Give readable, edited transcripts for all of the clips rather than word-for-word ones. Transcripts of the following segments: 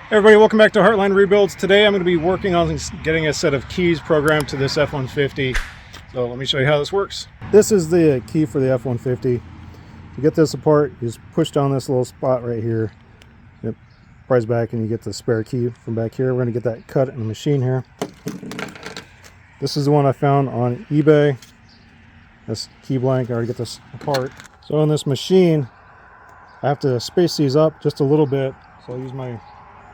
Hey everybody, welcome back to Heartline Rebuilds. Today I'm going to be working on getting a set of keys programmed to this F-150. So let me show you how this works. This is the key for the F-150. To get this apart, you just push down this little spot right here. It pries back and you get the spare key from back here. We're going to get that cut in the machine here. This is the one I found on eBay. This key blank, I already get this apart. So on this machine, I have to space these up just a little bit. So I'll use my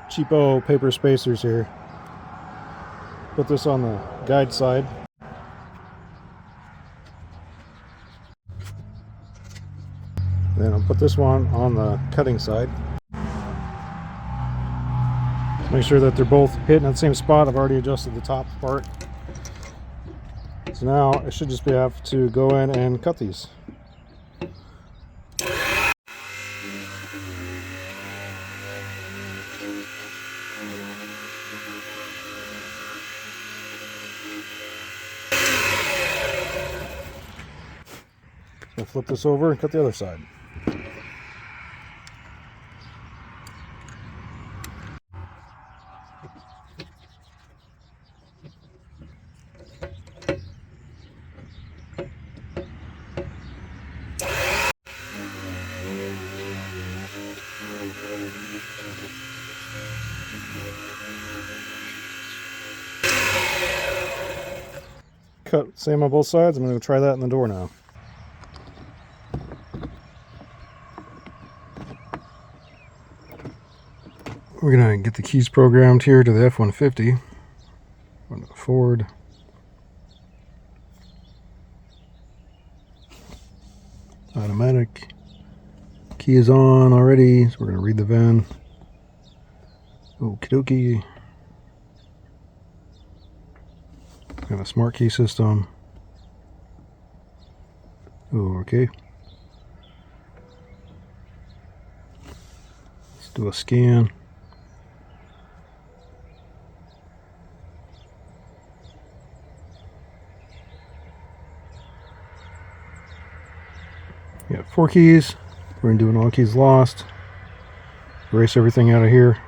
cheapo paper spacers here. Put this on the guide side. Then I'll put this one on the cutting side. Make sure that they're both hitting at the same spot. I've already adjusted the top part. So now I should just have to go in and cut these. So flip this over and cut the other side. Cut same on both sides. I'm going to try that in the door now. We're going to get the keys programmed here to the F-150 on the Ford. Automatic. Key is on already, so we're going to read the VIN. Okie dokie. Got a smart key system. Oh, okay. Let's do a scan. We got 4 keys. We're going to do an all keys lost. Erase everything out of here.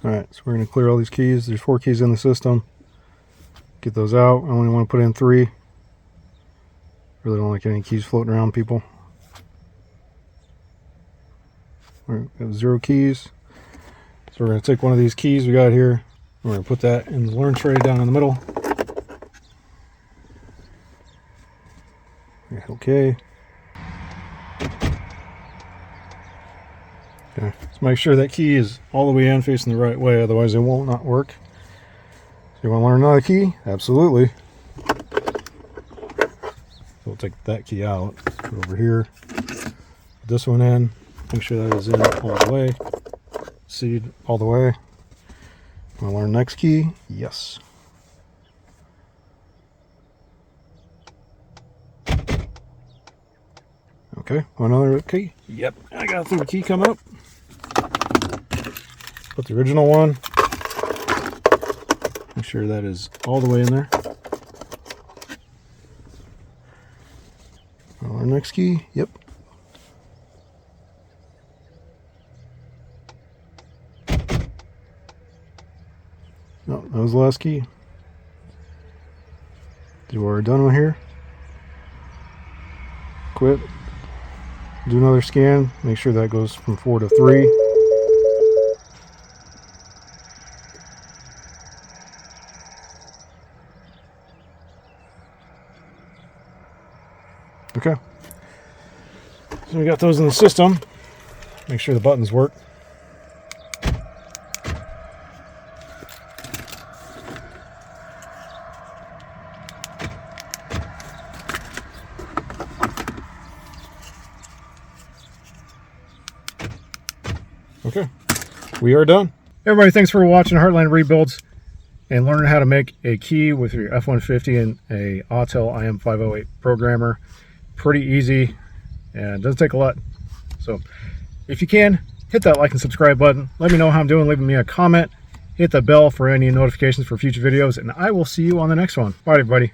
Alright, so we're going to clear all these keys. There's 4 keys in the system. Get those out. I only want to put in 3. Really don't like any keys floating around, people. We have 0 keys. So we're going to take one of these keys we got here. We're going to put that in the learn tray down in the middle. Okay. Okay, so make sure that key is all the way in, facing the right way, otherwise it won't not work. So you want to learn another key? Absolutely. So we'll take that key out, put it over here, put this one in, make sure that is in all the way, seed all the way. Want to learn next key? Yes. Okay, another key? Yep, I got a third key coming up. Put the original one. Make sure that is all the way in there. Our next key, yep. No, that was the last key. Do our done one here. Quit. Do another scan. Make sure that goes from 4 to 3. Okay. So we got those in the system. Make sure the buttons work. Okay, we are done. Everybody, thanks for watching Heartland Rebuilds and learning how to make a key with your F-150 and a Autel IM508 programmer. Pretty easy and it doesn't take a lot. So if you can, hit that like and subscribe button. Let me know how I'm doing, leave me a comment. Hit the bell for any notifications for future videos, and I will see you on the next one. Bye, everybody.